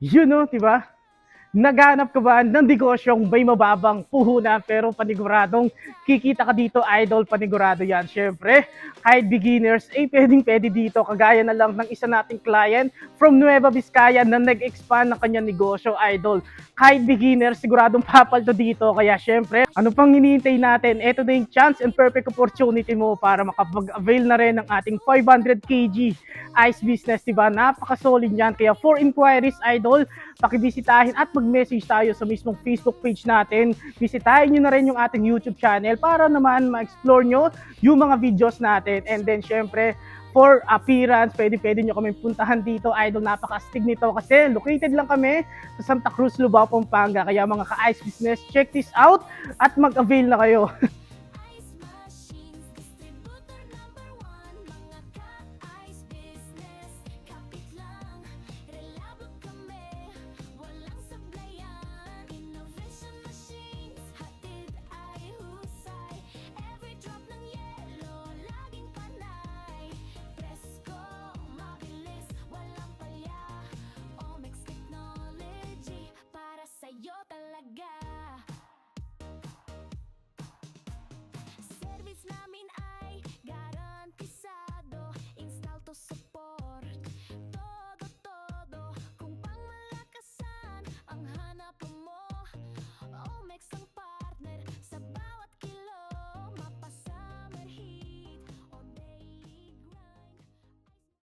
Yun no, di ba? Naghanap ka ba ng negosyong may mababang puhunan pero paniguradong kikita ka dito, idol? Panigurado yan. Siyempre, kahit beginners, pwedeng-pwede dito. Kagaya na lang ng isa nating client from Nueva Vizcaya na nag-expand ng kanyang negosyo, idol. Kahit beginners, siguradong papalto dito. Kaya siyempre, ano pang hinihintay natin? Ito na yung chance and perfect opportunity mo para makapag-avail na rin ng ating 500 kg ice business, diba? Napaka-solid yan. Kaya for inquiries, idol, pakibisitahin at mag-message tayo sa mismong Facebook page natin. Bisitahin nyo na rin yung ating YouTube channel para naman ma-explore nyo yung mga videos natin. And then, syempre, for appearance, pwede nyo kami puntahan dito. Idol, napaka-astig nito kasi located lang kami sa Santa Cruz, Lubao, Pampanga. Kaya mga ka-ice business, check this out at mag-avail na kayo.